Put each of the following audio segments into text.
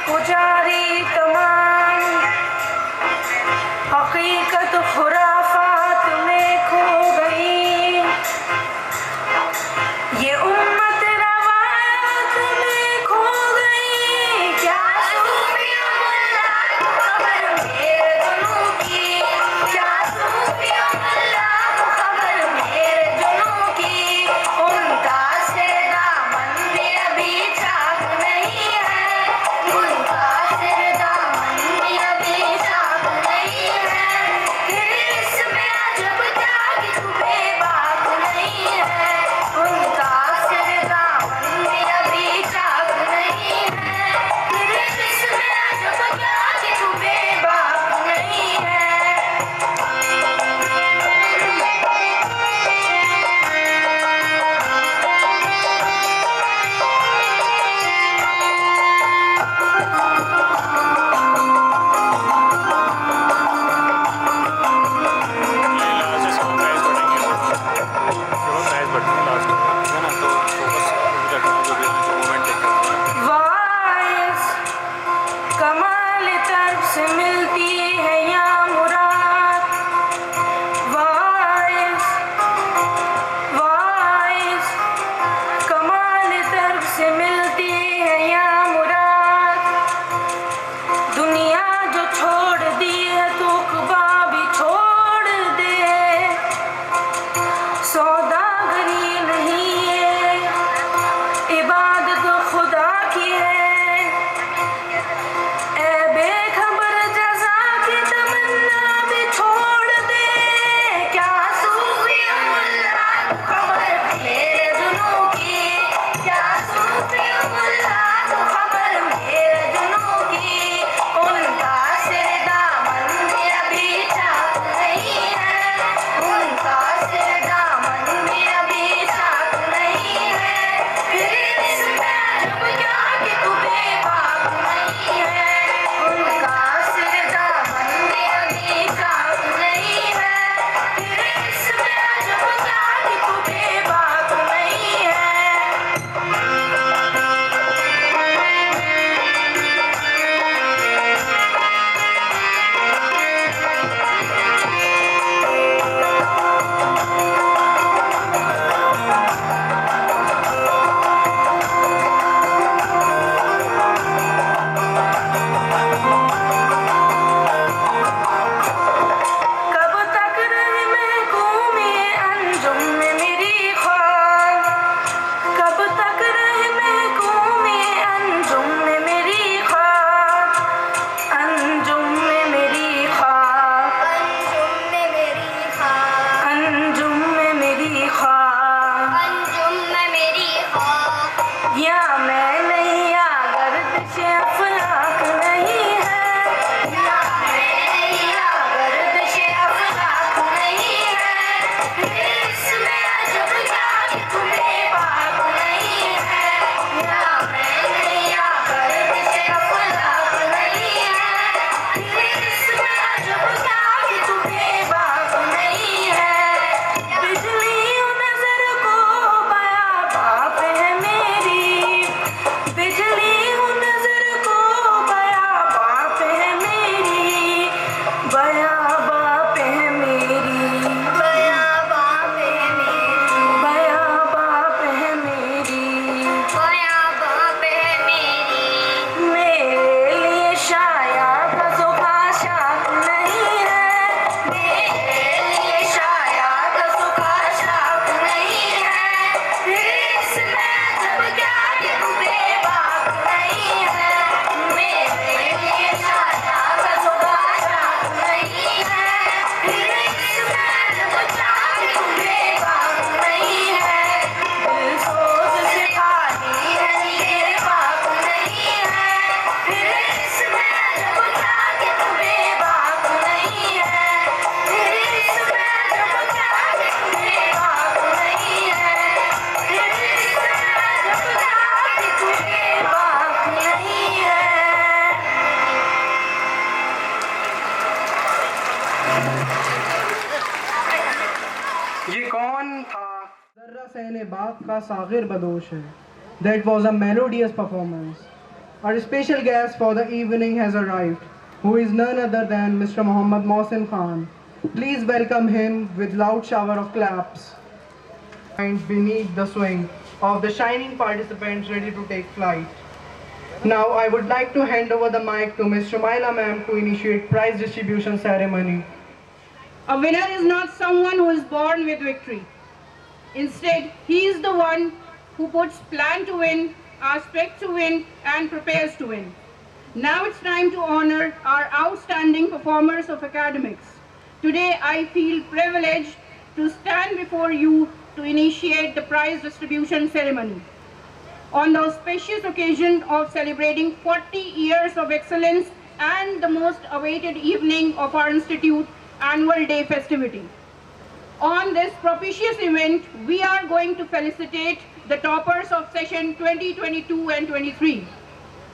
पुजारी तमाम हकीकत खुराफात में खो गई, ये उम्मत रवायत में खो गई। क्या सूफिया मुल्ला खबर मेरे जुनूं की, क्या सूफिया मुल्ला खबर मेरे जुनूं की, उनका से दामन में अभी चाक नहीं है, उनका से दामन में अभी चाक नहीं है, फिर इसमें अजब क्या कि तू बेबाक नहीं है, उनका से दामन में अभी चाक नहीं है, फिर इसमें अजब क्या कि तू बेबाक नहीं है। वाइस कमाल तरफ से मिलती है या मुराद, वाइस वाइस कमाल तरफ से मिलती है या मुराद, दुनिया जो छोड़ दी है तो उक़बा भी छोड़ दे, सौदागरी नहीं है इबादत खुदा की है, ऐ बेखबर जज़ा की तमन्ना भी छोड़ दे। क्या सूफिया मुल्ला खबर मेरे जुनूं की, क्या सूफिया मुल्ला खबर मेरे जुनूं की, उनका से दामन में अभी चाक नहीं है, उनका से दामन में अभी चाक नहीं है, फिर इसमें अजब क्या कि तू बेबाक नहीं है, उनका से दामन में अभी चाक नहीं है, फिर इसमें अजब क्या कि तू बेबाक नहीं है। कब तक रहे महकूमी अंजुम में मेरी ख्वाब, कब तक रहे महकूमी अंजुम में मेरी ख्वाब, अंजुम में मेरी ख्वाब, अंजुम में मेरी ख्वाब, अंजुम में मेरी ख्वाब, अंजुम में मेरी ख्वाब, या मैं नहीं या गर्दिश अफलाक नहीं है, या मैं नहीं या गर्दिश अफलाक नहीं है, फिर इसमें अजब क्या कि तू बेबाक नहीं है, या मैं नहीं या गर्दिश अफलाक नहीं है, फिर इसमें अजब क्या कि तू बेबाक नहीं है। बिजली नजर को बया बाप है मेरी, बिजली नजर को बया बाप है मेरी, बया बाप है मेरी, बया बाप है मेरी, बया बाप है मेरी, बया बाप है मेरी, मेरे लिए शाया का सुखा शाक नहीं है, मेरे लिए शाया का सुखा शाक नहीं है, फिर इसमें अजब क्या कि तू बेबाक नहीं है, मेरे लिए शाया का सुखा शाक नहीं है, फिर इसमें अजब क्या कि तू बेबाक नहीं है, दिल सोच से खाली है ये बात नहीं है, फिर इसमें अजब क्या कि तू बेबाक नहीं है, फिर इसमें अजब क्या कि तू बेबाक नहीं है, फिर इसमें अजब क्या कि तू बेबाक नहीं है। ये कौन था? जर्रा सहने बाग का सागिर बदोश है। That was a melodious performance. Our special guest for the evening has arrived, who is none other than Mr. Mohammad Mohsin Khan. Please welcome him with loud shower of claps. And beneath the swing of the shining participants ready to take flight. Now I would like to hand over the mic to Ms. Shumaila ma'am to initiate prize distribution ceremony. A winner is not someone who is born with victory. Instead, he is the one who puts plan to win, aspect to win, and prepares to win. Now it's time to honor our outstanding performers of academics. Today, I feel privileged to stand before you to initiate the prize distribution ceremony. On the auspicious occasion of celebrating 40 years of excellence and the most awaited evening of our Institute Annual Day festivity. On this propitious event, we are going to felicitate the toppers of session 2022 and 23.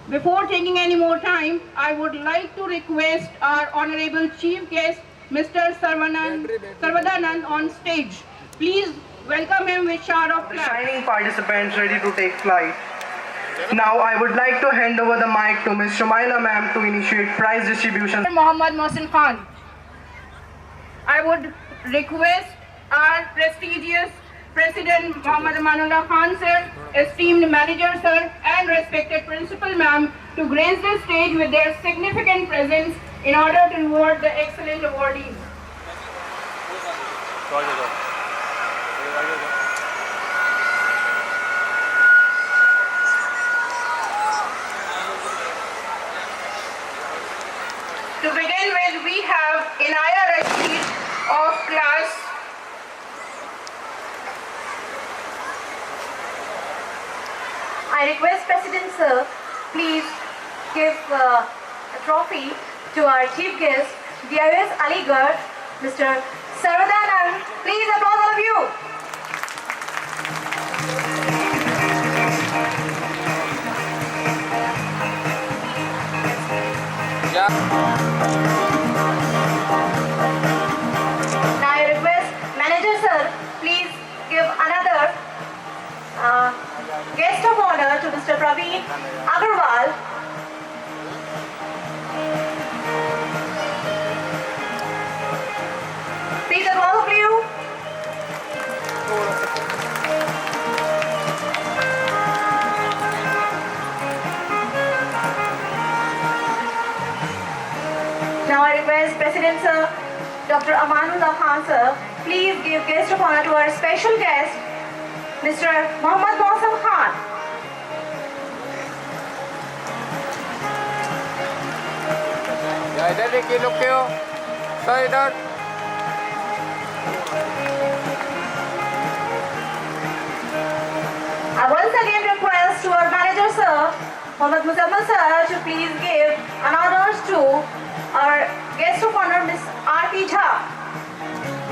Before taking any more time, I would like to request our honorable chief guest, Mr. Sarvadanand on stage. Please welcome him with shower of The claps. shining participants ready to take flight. Now I would like to hand over the mic to Ms. Shumaila ma'am to initiate prize distribution. Mohammad Mohsin Khan. I would request our prestigious President Muhammad Amanullah Khan sir, esteemed manager sir, and respected principal ma'am to grace the stage with their significant presence in order to reward the excellent awardees. To begin with, we have Inaya Rashid of class I request President Sir, please give a trophy to our chief guest, DIS Aligarh, Mr. Sarvadanand. Please applause all of you. Now I request Manager Sir, please give another guest of honor to Mr. Praveen Agarwal. Please all of you. Now I request President Sir, Dr. Amanullah Khan Sir, please give guest of honor to our special guest, Mr. Mohammad Mohsin Khan. Ya, इधर देखिए लोग क्यों? Sir इधर. I once again request to our manager sir, Mohammad Muzammil sir, to please give an honors to our guest of honor, Miss Aarti Jha.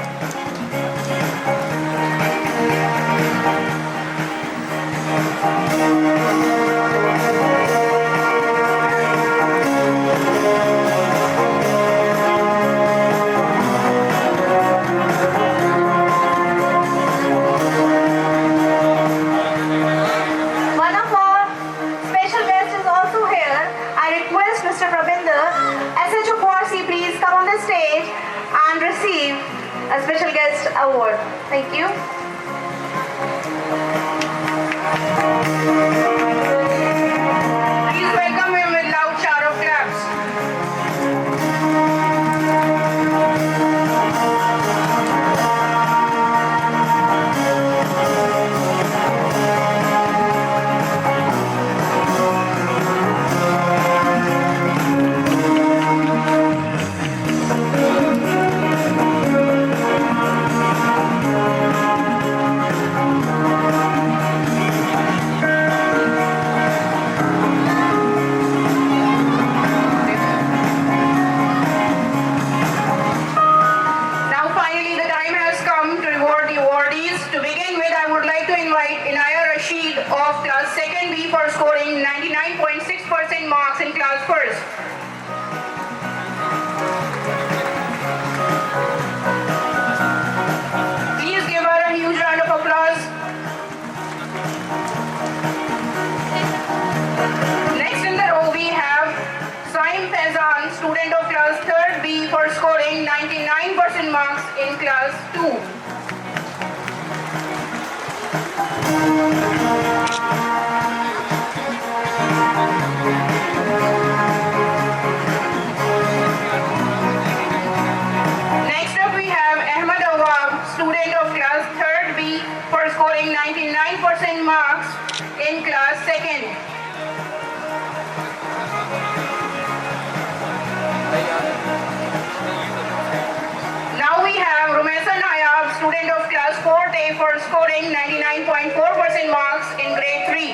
One of our special guests is also here. I request Mr. Prabinder, SHO Parsi, please come on the stage and receive a special guest award. Thank you. Please welcome him with loud shower of claps. in class 2. Next up we have Ahmad Awab, student of class 3rd B, for scoring 99% marks in class 2nd. Now we have Rumesa Nayab, student of class 4th A, for scoring 99.4% marks in grade 3.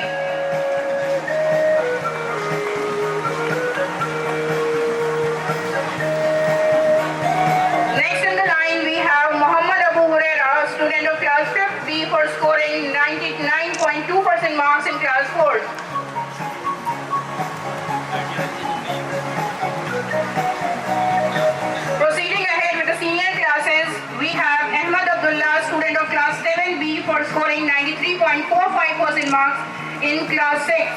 Next in the line we have Muhammad Abu Huraira, student of class 5th B, for scoring 99.2% marks in class 4th. Proceeding ahead with the senior classes, we have Ahmad Abdullah, student of class 7B, for scoring 93.45% marks in class 6.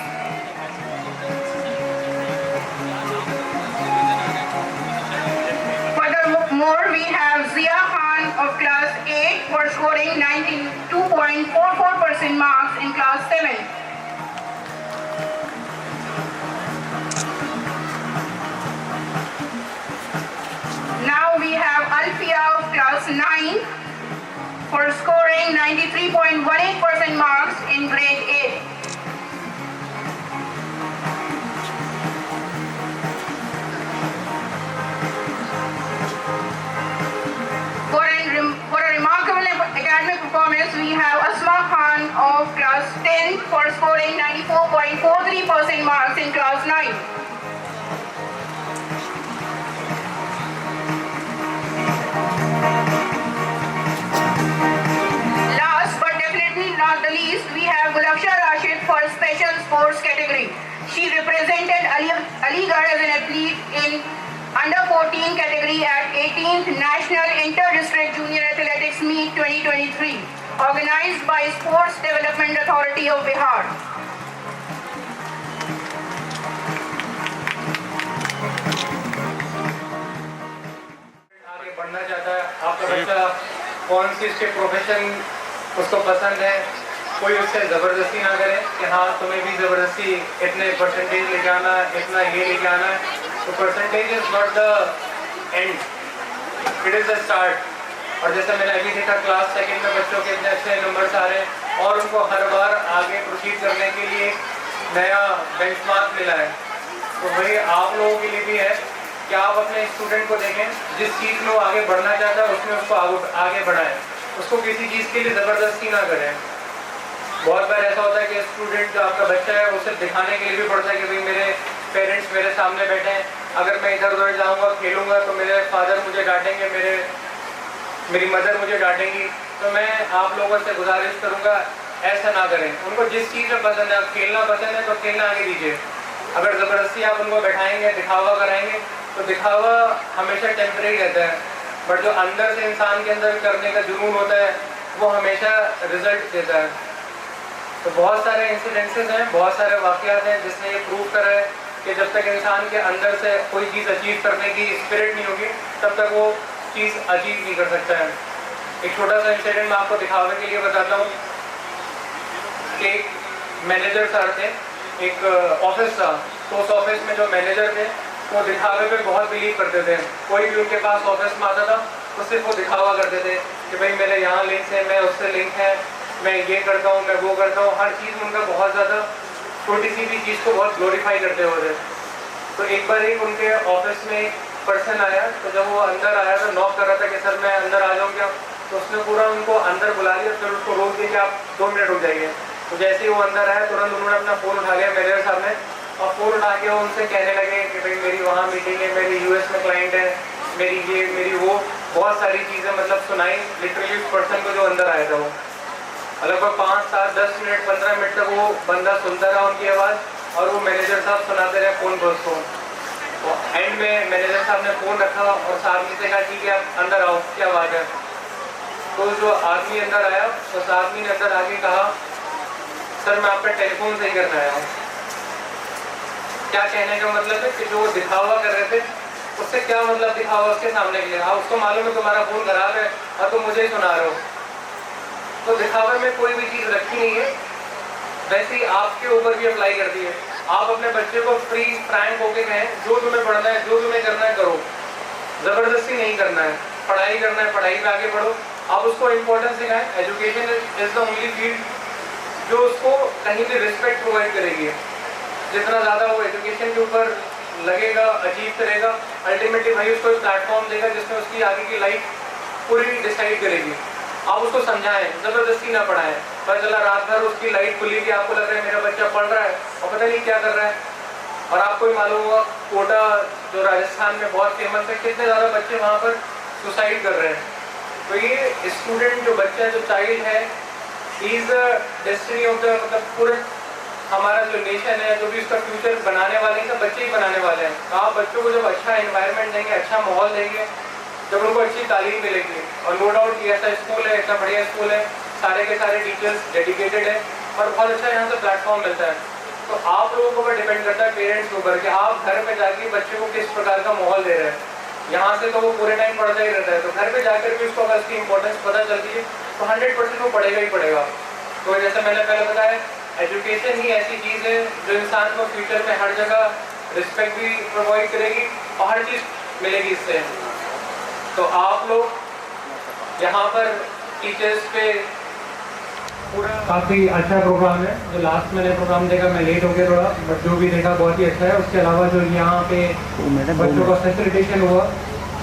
Furthermore, we have Zia Khan of class 8 for scoring 92.44% marks in class 7. Now we have Alfia of class 9 for scoring 93.18% marks in grade 8. For a remarkable academic performance, we have Asma Khan of class 10 for scoring 94.43% marks in class 9. Last but definitely not the least, we have Gulabsha Rashid for special sports category. She represented Aligarh as an athlete in under 14 category at 18th National Inter-District Junior Athletics Meet 2023, organized by Sports Development Authority of Bihar. आगे बढ़ना चाहता है, आपका बच्चा कौन सी उसके profession उसको पसंद है, कोई उससे ज़बरदस्ती ना करे कि हाँ तुम्हें भी ज़बरदस्ती इतने परसेंटेज लेके आना है, इतना ये लेके आना है। तो percentage is not the end, it is the start. और जैसे मैंने अभी देखा क्लास सेकंड में बच्चों के इतने अच्छे नंबर्स आ रहे हैं और उनको हर बार आगे प्रोसीड करने के लिए नया बेंचमार्क मिला है। तो वही आप लोगों के लिए भी है कि आप अपने स्टूडेंट को देखें, जिस चीज़ में वो आगे बढ़ना चाहता है उसमें उसको आगे बढ़ाएं, उसको किसी चीज़ के लिए ज़बरदस्ती ना करें। बहुत बार ऐसा होता है कि स्टूडेंट जो आपका बच्चा है उसे दिखाने के लिए भी पड़ता है कि भाई मेरे पेरेंट्स मेरे सामने बैठे हैं, अगर मैं इधर उधर जाऊँगा खेलूँगा तो मेरे फादर मुझे डांटेंगे, मेरी मदर मुझे डांटेंगी। तो मैं आप लोगों से गुजारिश करूँगा ऐसा ना करें। उनको जिस चीज़ में पसंद है, खेलना पसंद है तो खेलना आगे दीजिए। अगर ज़बरदस्ती आप उनको बैठाएंगे, दिखावा कराएंगे तो दिखावा हमेशा टेम्परेरी रहता है, बट जो अंदर से इंसान के अंदर करने का जुनून होता है वो हमेशा रिजल्ट देता है। तो बहुत सारे इंसिडेंसेस हैं, बहुत सारे वाक़यात हैं जिसने ये प्रूव करा है कि जब तक इंसान के अंदर से कोई चीज़ अचीव करने की स्पिरिट नहीं होगी तब तक वो चीज़ अचीव नहीं कर सकता है। एक छोटा सा इंसिडेंट मैं आपको दिखाने के लिए बताता हूँ कि एक मैनेजर सर थे, एक ऑफिस था, तो उस ऑफिस में जो मैनेजर थे वो दिखावे पे बहुत बिलीव करते थे। कोई भी उनके पास ऑफिस में आता था तो सिर्फ वो दिखावा करते थे कि भाई मेरे यहाँ लिंक है, मैं उससे लिंक है, मैं ये करता हूँ, मैं वो करता हूँ। हर चीज़ में उनका बहुत ज़्यादा छोटी सी भी चीज़ को बहुत ग्लोरीफाई करते हुए थे। तो एक बार एक उनके ऑफिस में एक पर्सन आया, तो जब वो अंदर आया तो नॉक कर रहा था कि सर मैं अंदर आ जाऊँ क्या, तो उसने पूरा उनको अंदर बुला लिया, फिर उसको रोक दिया कि आप 2 मिनट रुक जाइए। तो जैसे ही वो अंदर आया तुरंत उन्होंने अपना फ़ोन उठा लिया मैनेजर साहब ने, और फ़ोन उठा के वो उनसे कहने लगे कि भाई मेरी वहाँ मीटिंग है, मेरी यूएस में क्लाइंट है, मेरी ये मेरी वो, बहुत सारी चीज़ें मतलब सुनाई लिटरली उस पर्सन को जो अंदर आया था। वो लगभग 5, 7, 10 मिनट 15 मिनट तक वो बंदा सुनता रहा उनकी आवाज़, और वो मैनेजर साहब सुनाते रहे फ़ोन पर उसको। तो एंड में मैनेजर साहब ने फ़ोन रखा और साहब से कहा ठीक है आप अंदर आओ, क्या बात है। तो जो आदमी अंदर आया तो उस आदमी ने अंदर आके कहा सर मैं आपका टेलीफोन सही करने आया हूँ। क्या कहने का मतलब है कि जो दिखावा कर रहे थे उससे क्या मतलब दिखावा उसके सामने के लिए। हाँ उसको मालूम है तुम्हारा फ़ोन खराब है, और तुम मुझे ही सुना रहे हो। तो दिखावे में कोई भी चीज़ रखी नहीं है, वैसे ही आपके ऊपर भी अप्लाई कर दी है। आप अपने बच्चे को फ्री फ्रैंक होके कहें जो तुम्हें पढ़ना है, जो तुम्हें करना है करो, ज़बरदस्ती नहीं करना है। पढ़ाई करना है, पढ़ाई में आगे बढ़ो। आप उसको इम्पोर्टेंस सिखाएं। Education is the only field जो उसको कहीं भी रिस्पेक्ट प्रोवाइड करेगी। जितना ज़्यादा वो एजुकेशन के ऊपर लगेगा, अचीव करेगा, अल्टीमेटली भाई उसको एक प्लेटफॉर्म देगा जिसमें उसकी आगे की लाइफ पूरी डिसाइड करेगी। आप उसको समझाएं, ज़बरदस्ती ना पढ़ाएं। पता चला रात भर उसकी लाइट खुली थी, आपको लग रहा है मेरा बच्चा पढ़ रहा है और पता नहीं क्या कर रहा है। और आपको ही मालूम होगा कोटा जो राजस्थान में बहुत फेमस है, कितने ज़्यादा बच्चे वहाँ पर सुसाइड कर रहे हैं। तो ये स्टूडेंट जो बच्चा जो चाइल्ड है, he is the destiny of the, मतलब पूरे हमारा जो नेशन है, जो भी उसका फ्यूचर बनाने वाले हैं, सब बच्चे ही बनाने वाले हैं। तो आप बच्चों को जब अच्छा एनवायरनमेंट देंगे, अच्छा माहौल देंगे, जब उनको अच्छी तालीम मिलेगी, और नो डाउट ये ऐसा स्कूल है, इतना बढ़िया स्कूल है, सारे के सारे टीचर्स डेडिकेटेड है और बहुत अच्छा यहाँ से प्लेटफॉर्म मिलता है। तो आप लोगों के ऊपर डिपेंड करता है, पेरेंट्स के ऊपर, कि आप घर में जाके बच्चे को किस प्रकार का माहौल दे रहे हैं। यहाँ से तो वो पूरे टाइम पढ़ता ही रहता है, तो घर पे जाकर भी उसको अगर उसकी इंपॉर्टेंस पता चलती है तो 100% वो पढ़ेगा ही पढ़ेगा। तो जैसे मैंने पहले बताया, एजुकेशन ही ऐसी चीज़ है जो इंसान को फ्यूचर में हर जगह रिस्पेक्ट भी प्रोवाइड करेगी और हर चीज़ मिलेगी इससे। तो आप लोग यहाँ पर टीचर्स पे पूरा काफ़ी अच्छा प्रोग्राम है। जो लास्ट मैंने प्रोग्राम देखा, मैं लेट हो गया थोड़ा, बट जो भी देखा बहुत ही अच्छा है। उसके अलावा जो यहाँ पे बच्चों का फैसिलिटेशन हुआ,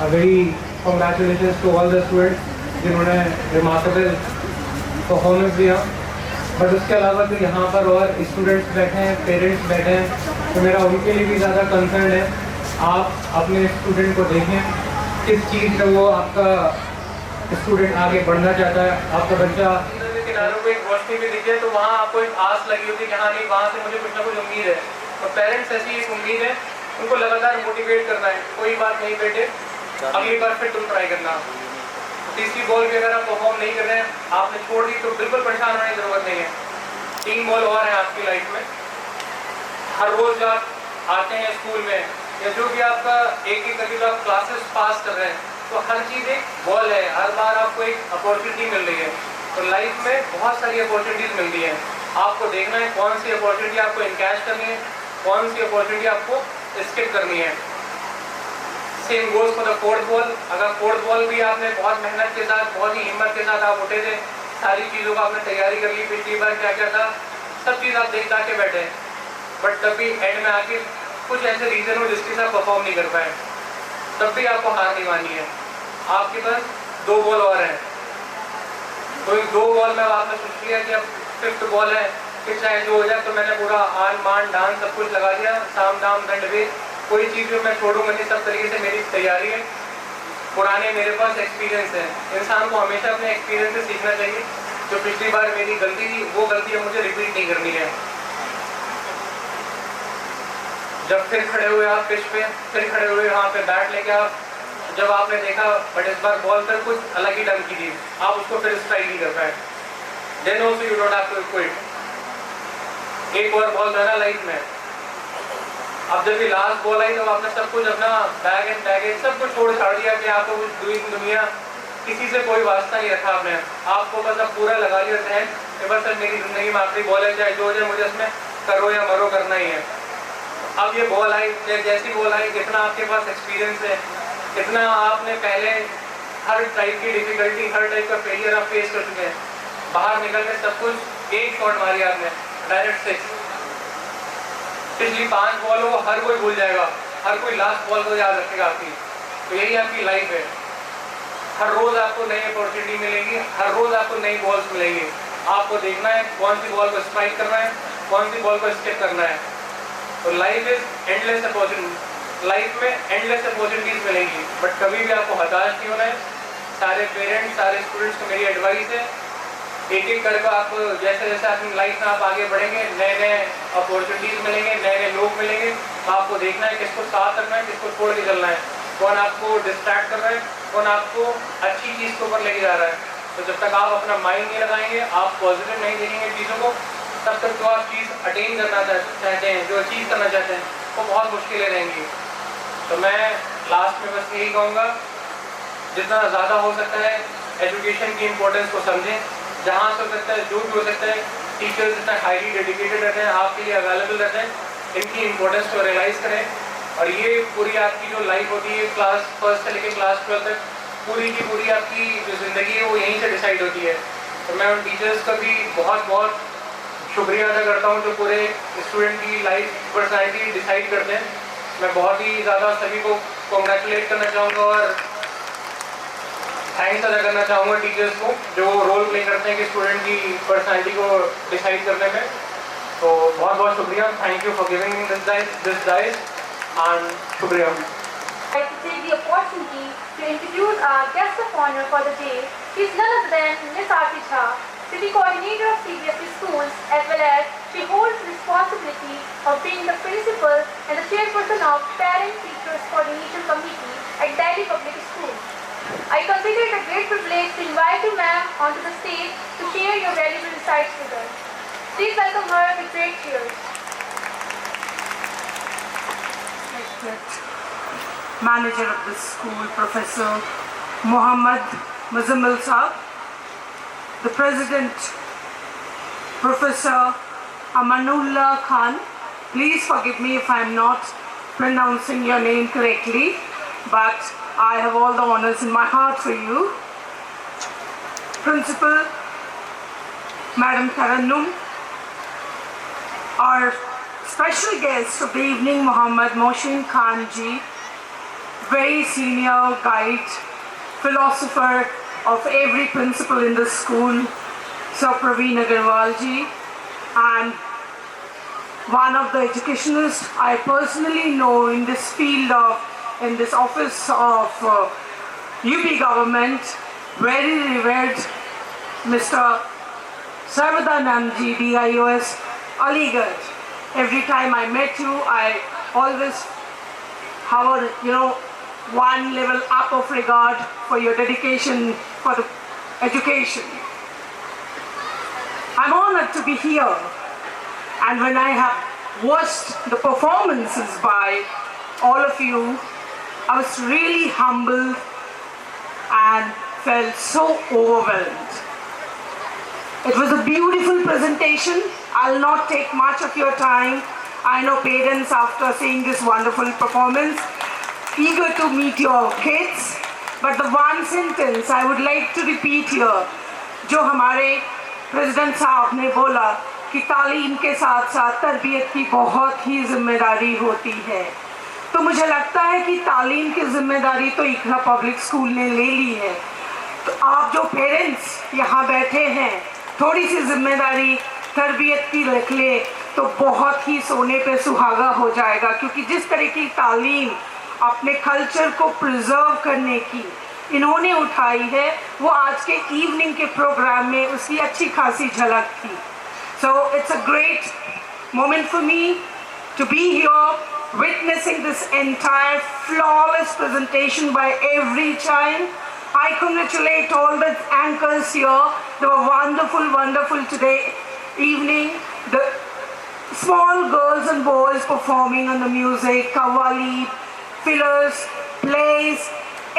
very congratulation to all the students जिन्होंने रिमार्केबल परफॉर्मेंस दिया। बट उसके अलावा जो यहाँ पर और स्टूडेंट्स बैठे हैं, पेरेंट्स बैठे हैं, तो मेरा उनके लिए भी ज़्यादा कंसर्न है। आप अपने स्टूडेंट को देखें किस चीज़ में वो आपका स्टूडेंट आगे बढ़ना चाहता है। आपका बच्चा किनारों को एक रोशनी भी दिखे तो वहाँ आपको एक आस लगी होती है कि हाँ नहीं, वहाँ से मुझे कुछ ना कुछ उम्मीद है। तो पेरेंट्स ऐसी एक उम्मीद है, उनको लगातार मोटिवेट करना है। कोई बात नहीं बेटे, अगली बार फिर तुम ट्राई करना। तीसरी बॉल भी अगर आप परफॉर्म नहीं कर रहे हैं, आपने छोड़ दी, तो बिल्कुल परेशान होने की जरूरत नहीं है। 3 बॉल और हैं आपकी लाइफ में। हर रोज आप आते हैं स्कूल में, या जो भी आपका एक करके जो आप क्लासेस पास कर रहे हैं, तो हर चीज़ एक बॉल है। हर बार आपको एक अपॉर्चुनिटी मिल रही है। तो लाइफ में बहुत सारी अपॉर्चुनिटीज़ मिलती हैं। आपको देखना है कौन सी अपॉर्चुनिटी आपको इनकैश करनी है, कौन सी अपॉर्चुनिटी आपको स्किप करनी है। Same goes for the 4th ball. अगर 4th बॉल भी आपने बहुत मेहनत के साथ, बहुत ही हिम्मत के साथ आप उठे थे, सारी चीज़ों का आपने तैयारी कर ली, पिछली बार क्या क्या था, सब चीज़ आप देख के बैठे, बट तब भी एंड में आके कुछ ऐसे रीज़न हो जिसके साथ परफॉर्म नहीं कर पाए, तब भी आपको हार नहीं मानी है। आपके पास 2 बॉल और हैं। तो इन 2 बॉल में आपने सोच लिया कि अब 5th बॉल है, फिर चाहे जो हो जाए, तो मैंने पूरा आन मान डांस सब कुछ लगा दिया, साम दाम दंड भेद, कोई चीज़ भी मैं छोड़ूंगा नहीं, सब तरीके से मेरी तैयारी है। पुराने मेरे पास एक्सपीरियंस है। इंसान को हमेशा अपने एक्सपीरियंस से सीखना चाहिए। जो पिछली बार मेरी गलती थी, वो गलती अब मुझे रिपीट नहीं करनी है। जब फिर खड़े हुए आप पिच पे, फिर खड़े हुए वहाँ पे बैट लेके आप, जब आपने देखा बट इस बार बॉल पर कुछ अलग ही ढंग की थी, आप उसको फिर स्ट्राइक नहीं कर पाए, then also you don't have to quit. एक और बॉल था ना लाइफ में। अब जब ये लास्ट बॉल आई तो आपने सब कुछ अपना बैग एंड सब कुछ छोड़ छाड़ दिया कि आपको कुछ दुनिया किसी से कोई वास्ता नहीं रखा आपने। आपको बस अब पूरा लगा लिया ध्यान कि बस अब मेरी ज़िंदगी में आखिरी बॉल है, चाहे जो हो जाए मुझे इसमें करो या मरो करना ही है। अब ये बॉल आई, जैसी बॉल आई, कितना आपके पास एक्सपीरियंस है, कितना आपने पहले हर टाइप की डिफिकल्टी, हर टाइप का फेलियर आप फेस कर चुके हैं। बाहर निकल के सब कुछ एक शॉट मारी आपने, डायरेक्ट 6। पिछली 5 बॉलों को हर कोई भूल जाएगा, हर कोई लास्ट बॉल को याद रखेगा आपकी। तो यही आपकी लाइफ है। हर रोज़ आपको नई अपॉर्चुनिटी मिलेगी, हर रोज़ आपको नई बॉल्स मिलेंगी। आपको देखना है कौन सी बॉल को स्ट्राइक करना है, कौन सी बॉल को स्किप करना है। तो life is endless opportunity, life में एंडलेस अपॉर्चुनिटीज़ मिलेंगी, बट कभी भी आपको हताश नहीं होना है। सारे पेरेंट्स, सारे स्टूडेंट्स को मेरी एडवाइस है, एक एक करके आप जैसे जैसे अपनी लाइफ में आप आगे बढ़ेंगे, नए नए अपॉर्चुनिटीज़ मिलेंगे, नए नए लोग मिलेंगे। तो आपको देखना है किसको साथ रखना है, किसको छोड़ के चलना है, कौन आपको डिस्ट्रैक्ट कर रहा है, कौन आपको अच्छी चीज़ के ऊपर लेके जा रहा है। तो जब तक आप अपना माइंड नहीं लगाएंगे, आप पॉजिटिव नहीं देखेंगे चीज़ों को, तब तक जो आप चीज़ अटेन करना चाहते हैं, जो अचीव करना चाहते हैं, वो बहुत मुश्किलें रहेंगी। तो मैं लास्ट में बस यही कहूँगा, जितना ज़्यादा हो सकता है एजुकेशन की इम्पोर्टेंस को समझें। जहाँ से हो सकता है, जो भी हो सकता है, टीचर्स इतना हाईली डेडिकेटेड रहते हैं, आपके लिए अवेलेबल रहते हैं, इनकी इम्पोर्टेंस को रियलाइज़ करें। और ये पूरी आपकी जो लाइफ होती है क्लास 1 से लेकर क्लास 12 तक, पूरी की पूरी आपकी जो ज़िंदगी है वो यहीं से डिसाइड होती है। तो मैं उन टीचर्स का भी बहुत बहुत शुक्रिया अदा करता हूँ जो पूरे स्टूडेंट की लाइफ पर्सनैलिटी डिसाइड करते हैं। मैं बहुत ही ज़्यादा सभी को कॉन्ग्रेचुलेट करना चाहूँगा और थैंक्स अदा करना चाहूँगा टीचर्स को जो रोल प्ले करते हैं कि स्टूडेंट की पर्सनैलिटी को डिसाइड करने में। तो बहुत बहुत शुक्रिया, thank you for giving this dice and शुक्रिया। I'd like to take the opportunity to introduce our guest of honor for the day. She is none other than Ms. Aarti Jha, City Coordinator of CBSE Schools, as well as she holds the responsibility of being the principal and the chairperson of Parent Teachers Coordination Committee at Delhi Public Schools. I consider it a great privilege to invite you, ma'am, onto the stage to share your valuable insights with us. Please welcome her with great cheers. Manager of the school, Professor Muhammad Muzammil Saab, the President, Professor Amanullah Khan. Please forgive me if I am not pronouncing your name correctly, but I have all the honors in my heart for you. Principal, Madam Tarannum, our special guest of the evening, Muhammad Mohsin Khan ji, very senior guide, philosopher of every principal in the school, Sir Praveen Agarwal ji, and one of the educationists I personally know in this field in this office of UP government, very revered Mr. Sarvadanand ji, DIOS, Aligarh. Every time I met you, I always have one level up of regard for your dedication for the education. I'm honored to be here, and when I have watched the performances by all of you, I was really humbled and felt so overwhelmed. It was a beautiful presentation. I'll not take much of your time. I know parents, after seeing this wonderful performance, eager to meet your kids, but the one sentence I would like to repeat here, जो हमारे president साहब ने बोला कि तालीम के साथ साथ तरबियत की बहुत ही जिम्मेदारी होती है, तो मुझे लगता है कि तालीम की जिम्मेदारी तो इकरा पब्लिक स्कूल ने ले ली है। तो आप जो पेरेंट्स यहाँ बैठे हैं, थोड़ी सी जिम्मेदारी तरबियत की रख ले तो बहुत ही सोने पे सुहागा हो जाएगा, क्योंकि जिस तरह की तालीम अपने कल्चर को प्रिजर्व करने की इन्होंने उठाई है, वो आज के इवनिंग के प्रोग्राम में उसकी अच्छी खासी झलक थी। So it's a great moment for me to be here witnessing this entire flawless presentation by every child. I congratulate all the anchors here. They were wonderful, wonderful today evening. The small girls and boys performing on the music, kawali, fillers, plays,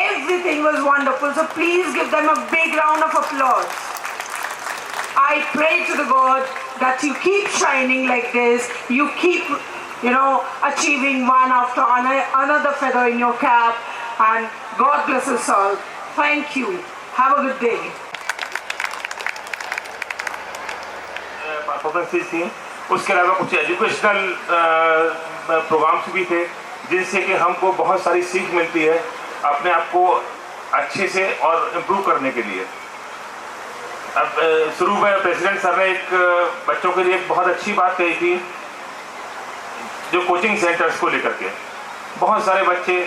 everything was wonderful. So please give them a big round of applause. I pray to the God that you keep shining like this. You keep, achieving one after another feather in your cap. And God bless us all. Thank you. Have a good day. Performances थी, उसके अलावा कुछ educational programmes भी थे जिनसे कि हमको बहुत सारी सीख मिलती है अपने आप को अच्छे से और इम्प्रूव करने के लिए। अब शुरू में प्रेसिडेंट सर ने एक बच्चों के लिए एक बहुत अच्छी बात कही थी, जो कोचिंग सेंटर्स को लेकर के बहुत सारे बच्चे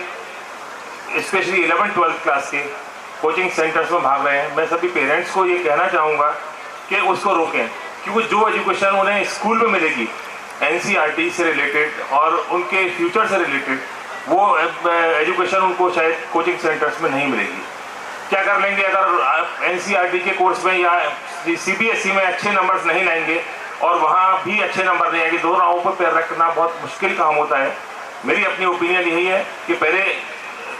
स्पेशली 11-12 क्लास के कोचिंग सेंटर्स में भाग रहे हैं। मैं सभी पेरेंट्स को ये कहना चाहूँगा कि उसको रोकें, क्योंकि जो एजुकेशन उन्हें स्कूल में मिलेगी NCERT से रिलेटेड और उनके फ्यूचर से रिलेटेड, वो एजुकेशन उनको शायद कोचिंग सेंटर्स में नहीं मिलेगी। क्या कर लेंगे अगर NCERT के कोर्स में या CBSE में अच्छे नंबर्स नहीं लाएंगे और वहाँ भी अच्छे नंबर नहीं आएंगे, दो राहों पर पैर रखना बहुत मुश्किल काम होता है। मेरी अपनी ओपिनियन यही है कि पहले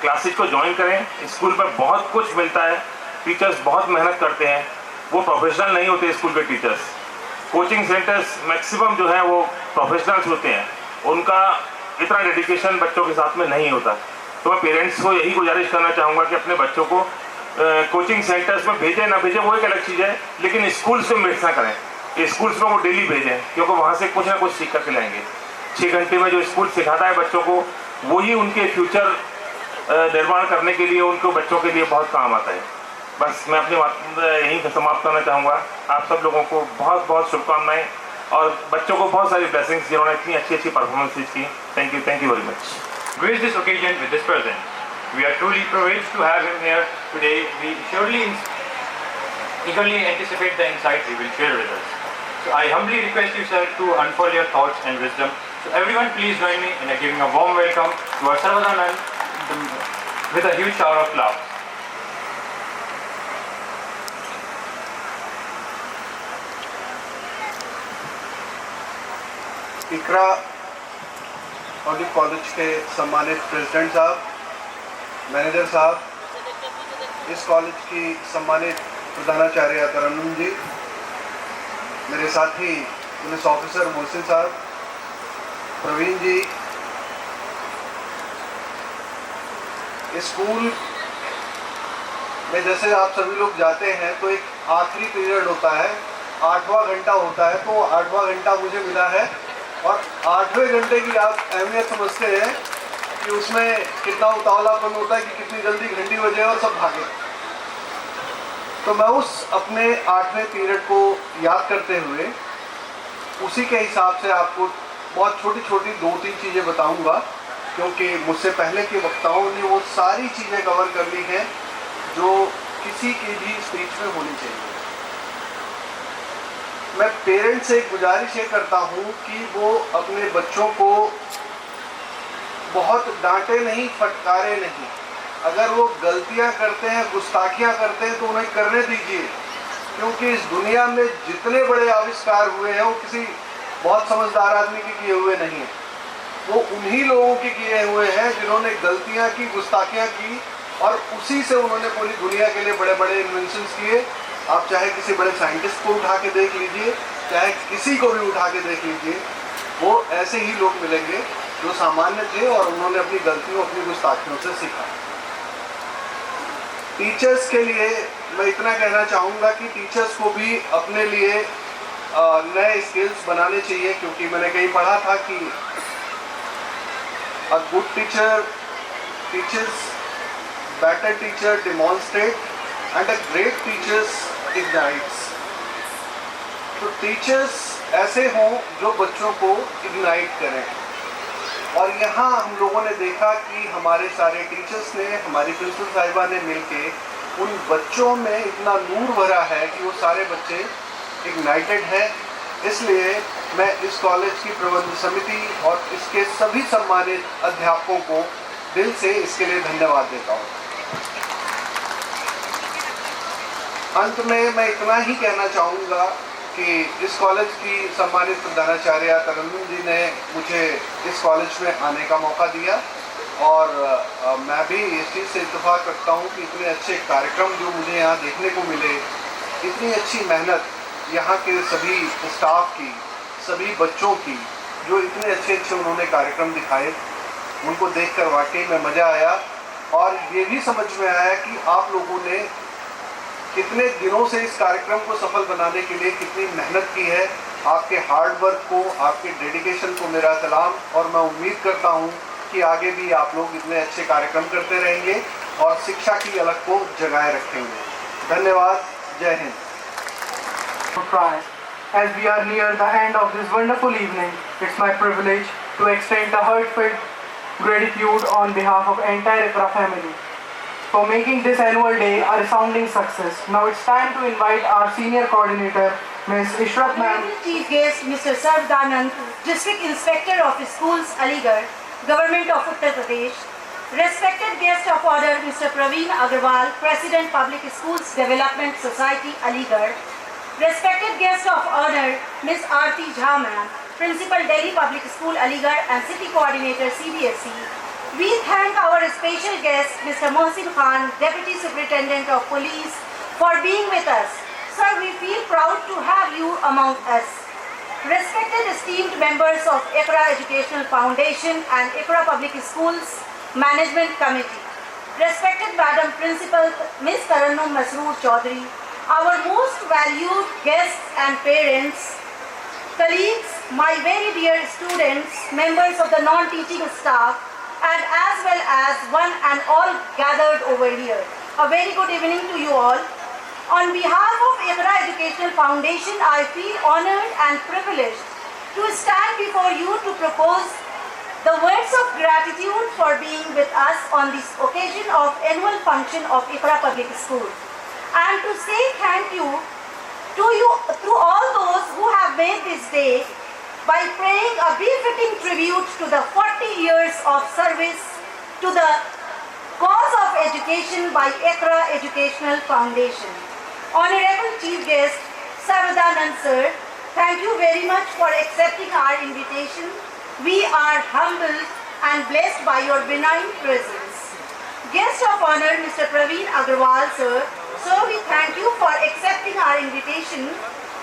क्लासेज को ज्वाइन करें, स्कूल में बहुत कुछ मिलता है, टीचर्स बहुत मेहनत करते हैं, वो प्रोफेशनल नहीं होते स्कूल के टीचर्स। कोचिंग सेंटर्स मैक्सिमम जो है वो प्रोफेशनल्स होते हैं, उनका इतना डेडिकेशन बच्चों के साथ में नहीं होता। तो मैं पेरेंट्स को यही गुजारिश करना चाहूँगा कि अपने बच्चों को कोचिंग सेंटर्स में भेजें ना भेजें वो एक अलग चीज़ है, लेकिन स्कूल्स में मिस ना करें। स्कूल्स में वो डेली भेजें, क्योंकि वहाँ से कुछ ना कुछ सीख कर के लाएंगे। 6 घंटे में जो स्कूल सिखाता है बच्चों को, वही उनके फ्यूचर निर्माण करने के लिए, उनको बच्चों के लिए बहुत काम आता है। बस मैं अपनी बात यहीं समाप्त करना चाहूँगा। आप सब लोगों को बहुत बहुत शुभकामनाएं और बच्चों को बहुत सारी ब्लेसिंग्स जिन्होंने इतनी अच्छी अच्छी परफॉर्मेंसेज की। Thank you very much. Grace this occasion with this present. We are truly privileged to have him here today. We surely eagerly anticipate the insight he will share with us. So I humbly request you, sir, to unfold your thoughts and wisdom. So everyone please join me in giving a warm welcome to our Sarvadanand with a huge shower of applause. Iqra audit college के सम्मानित president साहब, manager साहब, इस college की सम्मानित प्रधानाचार्य तरन्नुम जी, मेरे साथी पुलिस ऑफिसर मोहसिन साहब, प्रवीण जी, इस स्कूल में जैसे आप सभी लोग जाते हैं तो एक आखिरी पीरियड होता है, 8वां घंटा होता है, तो 8वां घंटा मुझे मिला है और 8वें घंटे की आप अहमियत समझते हैं कि उसमें कितना उतावलापन होता है कि कितनी जल्दी घंटी बजे और सब भागे। तो मैं उस अपने 8वें पीरियड को याद करते हुए उसी के हिसाब से आपको बहुत छोटी छोटी 2-3 चीज़ें बताऊंगा, क्योंकि मुझसे पहले के वक्ताओं ने वो सारी चीज़ें कवर कर ली हैं जो किसी की भी स्पीच में होनी चाहिए। मैं पेरेंट्स से एक गुजारिश ये करता हूँ कि वो अपने बच्चों को बहुत डांटे नहीं, फटकारे नहीं। अगर वो गलतियाँ करते हैं, गुस्ताखियाँ करते हैं तो उन्हें करने दीजिए, क्योंकि इस दुनिया में जितने बड़े आविष्कार हुए हैं वो किसी बहुत समझदार आदमी के किए हुए नहीं हैं, वो उन्हीं लोगों के किए हुए हैं जिन्होंने गलतियाँ की, गुस्ताखियाँ की और उसी से उन्होंने पूरी दुनिया के लिए बड़े बड़े इन्वेंशंस किए। आप चाहे किसी बड़े साइंटिस्ट को उठा के देख लीजिए, चाहे किसी को भी उठा के देख लीजिए, वो ऐसे ही लोग मिलेंगे जो सामान्य थे और उन्होंने अपनी गलतियों, अपनी गुस्ताखियों से सीखा। टीचर्स के लिए मैं इतना कहना चाहूँगा कि टीचर्स को भी अपने लिए नए स्किल्स बनाने चाहिए, क्योंकि मैंने कहीं पढ़ा था कि a good teacher teachers, better teacher demonstrate and a great teachers ignites. तो टीचर्स ऐसे हों जो बच्चों को इग्नाइट करें, और यहाँ हम लोगों ने देखा कि हमारे सारे टीचर्स ने, हमारी प्रिंसिपल साहिबा ने मिलके उन बच्चों में इतना नूर भरा है कि वो सारे बच्चे इग्नाइटेड हैं। इसलिए मैं इस कॉलेज की प्रबंध समिति और इसके सभी सम्मानित अध्यापकों को दिल से इसके लिए धन्यवाद देता हूँ। अंत में मैं इतना ही कहना चाहूँगा कि इस कॉलेज की सम्मानित प्रधानाचार्य तरन्नुम जी ने मुझे इस कॉलेज में आने का मौका दिया, और मैं भी इस चीज़ से इत्तेफाक रखता हूँ कि इतने अच्छे कार्यक्रम जो मुझे यहाँ देखने को मिले, इतनी अच्छी मेहनत यहाँ के सभी स्टाफ की, सभी बच्चों की, जो इतने अच्छे अच्छे उन्होंने कार्यक्रम दिखाए, उनको देखकर वाकई में मज़ा आया। और ये भी समझ में आया कि आप लोगों ने कितने दिनों से इस कार्यक्रम को सफल बनाने के लिए कितनी मेहनत की है। आपके हार्ड वर्क को, आपके डेडिकेशन को मेरा सलाम, और मैं उम्मीद करता हूँ कि आगे भी आप लोग इतने अच्छे कार्यक्रम करते रहेंगे और शिक्षा की अलग को जगाए रखेंगे। धन्यवाद। जय Hind. As we are near the end of this wonderful evening, it's my privilege to extend a heartfelt gratitude on behalf of entire ICRA family for making this annual day a resounding success. Now it's time to invite our senior coordinator, Ms. Ishrat ma'am. Chief guest, Mr. Sarvadanand, District Inspector of Schools, Aligarh, Government of Uttar Pradesh. Respected guest of honor, Mr. Praveen Agarwal, President Public Schools Development Society, Aligarh. Respected guest of honor, Ms. Aarti Jha ma'am, Principal Delhi Public School, Aligarh and City Coordinator, CBSE. We thank our special guest, Mr. Mohsin Khan, Deputy Superintendent of Police, for being with us. Sir, we feel proud to have you among us. Respected esteemed members of ICRA Educational Foundation and ICRA Public Schools Management Committee, respected Madam Principal Ms. Tarannum Masroor Chaudhary, our most valued guests and parents, colleagues, my very dear students, members of the non-teaching staff, and as well as one and all gathered over here. A very good evening to you all. On behalf of ICRA Educational Foundation, I feel honored and privileged to stand before you to propose the words of gratitude for being with us on this occasion of annual function of ICRA Public School, and to say thank you to all those who have made this day by paying a befitting tribute to the 40 years of service to the cause of education by ICRA Educational Foundation. Honorable Chief Guest, Sarvadanand Sir, thank you very much for accepting our invitation. We are humbled and blessed by your benign presence. Guest of honor, Mr. Praveen Agarwal Sir, we thank you for accepting our invitation.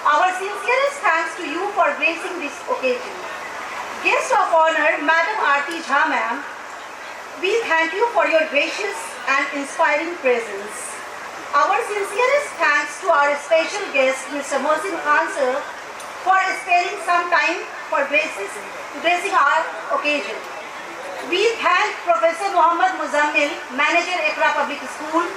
Our sincerest thanks to you for gracing this occasion. Guest of honor, Madam Aarti Jha Ma'am, we thank you for your gracious and inspiring presence. Our sincerest thanks to our special guest, Mr. Mohsin Khan Sir, for sparing some time for gracing our occasion. We thank Professor Muhammad Muzammil, Manager ICRA Public School,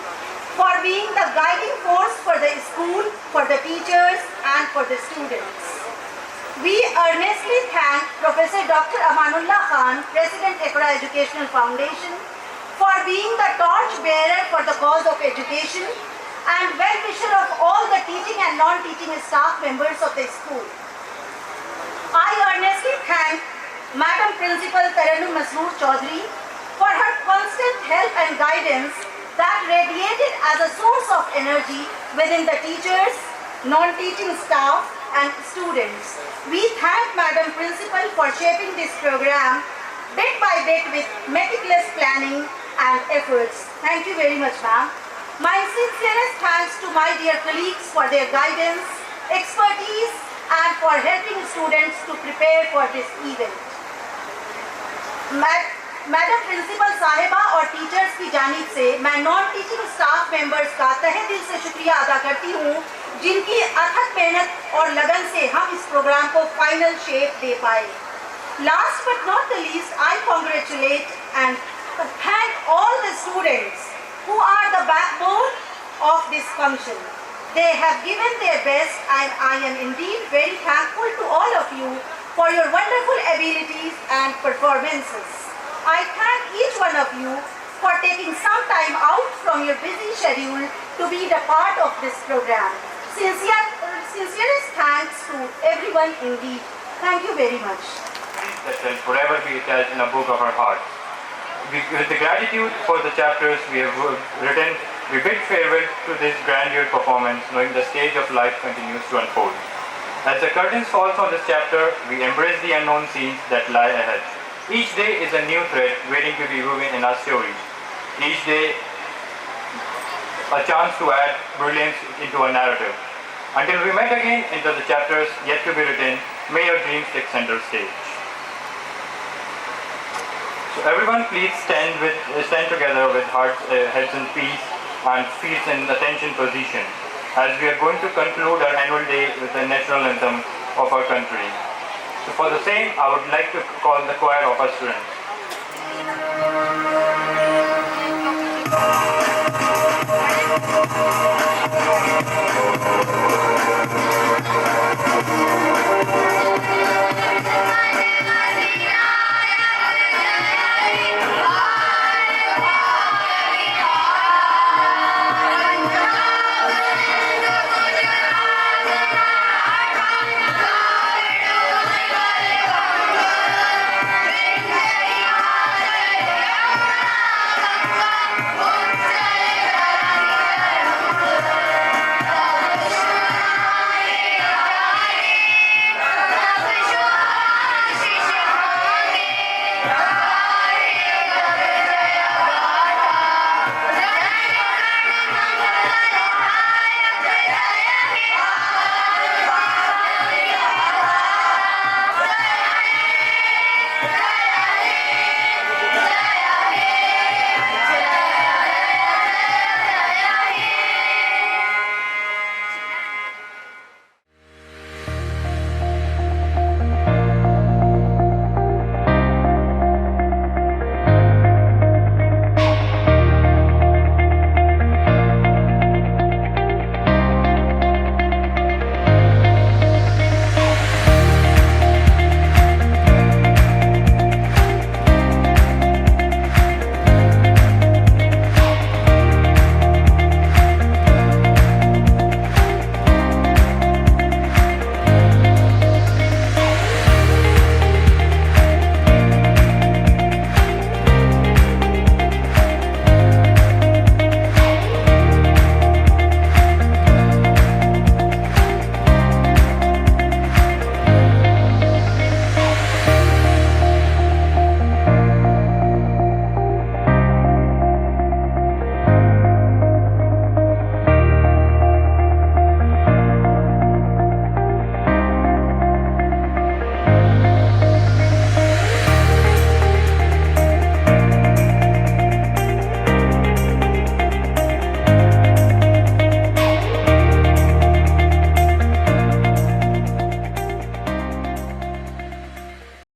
for being the guiding force for the school, for the teachers and for the students. We earnestly thank Professor Dr. Amanullah Khan, President ICRA Educational Foundation, for being the torch bearer for the cause of education and well-wisher of all the teaching and non-teaching staff members of the school. I earnestly thank Madam Principal Tarannum Masroor Chaudhary for her constant help and guidance that radiated as a source of energy within the teachers, non-teaching staff and students. We thank Madam Principal for shaping this program bit by bit with meticulous planning and efforts. Thank you very much, ma'am. My sincerest thanks to my dear colleagues for their guidance, expertise and for helping students to prepare for this event. Madam principal साहिबा और teachers की जानिब से मैं non teaching staff members का तहे दिल से शुक्रिया अदा करती हूँ, जिनकी अथक मेहनत और लगन से हम इस प्रोग्राम को फाइनल शेप दे पाए. Last but not the least, I congratulate and thank all the students who are the backbone of this function. They have given their best and I am indeed very thankful to all of you for your wonderful abilities and performances. I thank each one of you for taking some time out from your busy schedule to be the part of this program. Sincerest thanks to everyone indeed. Thank you very much. That shall forever be attached in a book of our hearts. With the gratitude for the chapters we have written, we bid farewell to this grandeur performance, knowing the stage of life continues to unfold. As the curtains fall on this chapter, we embrace the unknown scenes that lie ahead. Each day is a new thread waiting to be woven in our stories. Each day, a chance to add brilliance into a narrative. Until we meet again into the chapters yet to be written, may your dreams take center stage. So everyone please stand together with heads in peace and feet in attention position, as we are going to conclude our annual day with the national anthem of our country. So for the same, I would like to call the choir of our students.